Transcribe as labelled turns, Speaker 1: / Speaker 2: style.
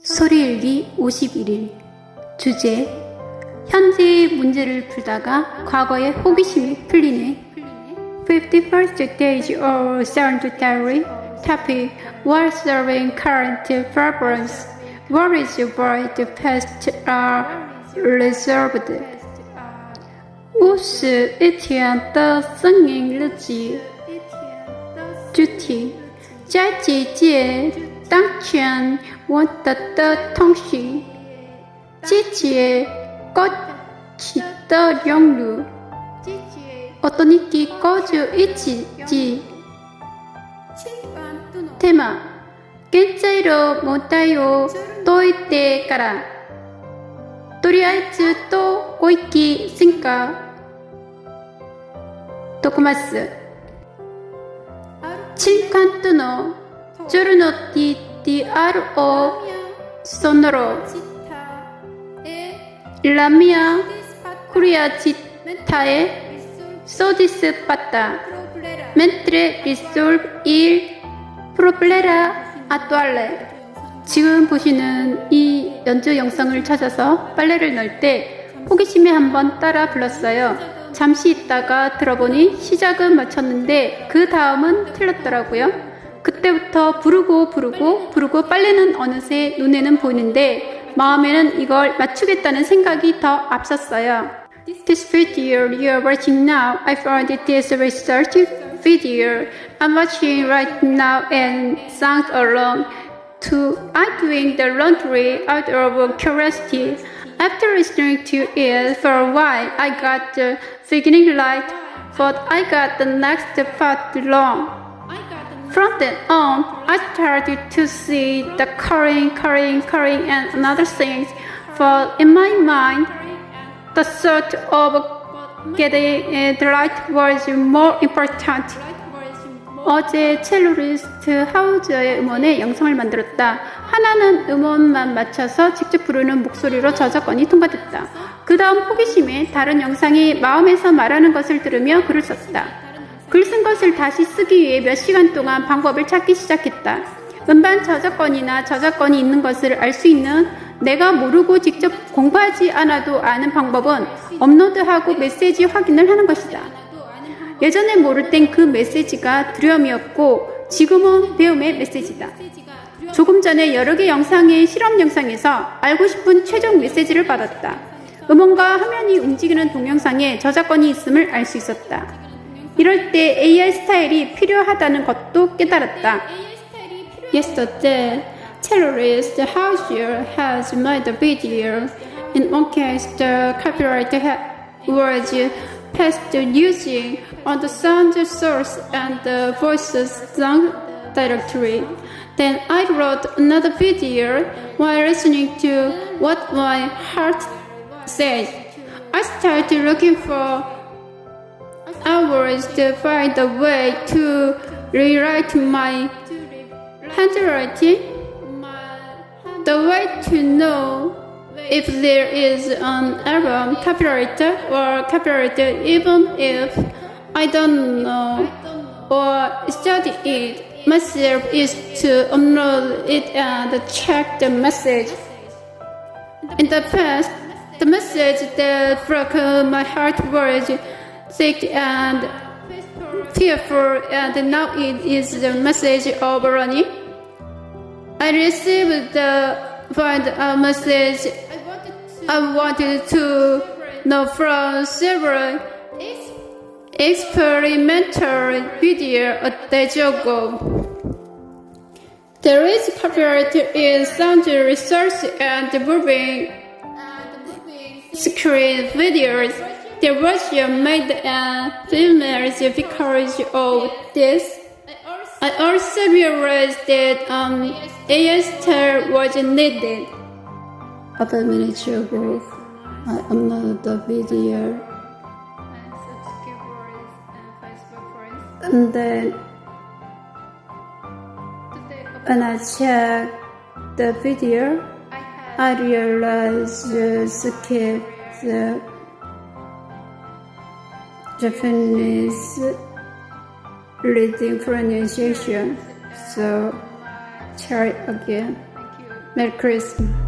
Speaker 1: 소리일기 51일 주제 현재의 문제를 풀다가 과거의 호기심이 풀리네. 51st days of sound diary. Topic: While serving current problems, worries about the past are resolved. Où se étient de singing日记主题：在季节当前我得的东西，季节过去的融入，어떤 일이 거주 있지? 테마:現在の問題を解いてから、とりあえずとご意見せんか。徳マス칠칸투노 giorno di aro sonoro la mia curiosità è soddisfatta mentre risolve il problema attuale. 지금 보시는 이 연주 영상을 찾아서 빨래를 넣을 때 호기심에 한번 따라 불렀어요. 잠시 있다가 들어보니 시작은 맞췄는데 그 다음은 틀렸더라고요. 그때부터 부르고 빨래는 어느새 눈에는 보이는데 마음에는 이걸 맞추겠다는 생각이 더 앞섰어요. This video you are watching now, I found this research video. I'm watching right now and sang along to I'm doing the laundry out of curiosity. After listening to it for a while, I got the beginning right, but I got the next part wrong. From then on, I started to see the currying and another things, but in my mind, the thought of getting it right was more important. 어제 첼로리스트 하우저의 음원에 영상을 만들었다. 하나는 음원만 맞춰서 직접 부르는 목소리로 저작권이 통과됐다. 그 다음 호기심에 다른 영상이 마음에서 말하는 것을 들으며 글을 썼다. 글 쓴 것을 다시 쓰기 위해 몇 시간 동안 방법을 찾기 시작했다. 음반 저작권이나 저작권이 있는 것을 알 수 있는 내가 모르고 직접 공부하지 않아도 아는 방법은 업로드하고 메시지 확인을 하는 것이다. 예전에 모를 땐 그 메시지가 두려움이었고 지금은 배움의 메시지다. 조금 전에 여러 개 영상의 실험 영상에서 알고 싶은 최종 메시지를 받았다. 음원과 화면이 움직이는 동영상에 저작권이 있음을 알 수 있었다. 이럴 때 AI 스타일이 필요하다는 것도 깨달았다. Yesterday, Terrorist House has made a video. In one case, the copyright was passed using on the sound source and the voices song directory. Then I wrote another video while listening to what my heart said. I started looking for hours to find a way to rewrite my handwriting. The way to know if there is an album copyrighted or copyrighted, even if I don't know or study it myself, is to upload it and check the message. In the past, the message that broke my heart was thick and fearful, and now it is the message of running. I received the message I wanted to know from several experimental videos a day ago. There is copyright in sound research and moving screen videos. The version made and filmed because of this. I also realized that AI style was needed. About minutes ago, I uploaded the video, and then when I checked the video, I realized skip the Japanese reading pronunciation. So try again. 메리 크리스마스.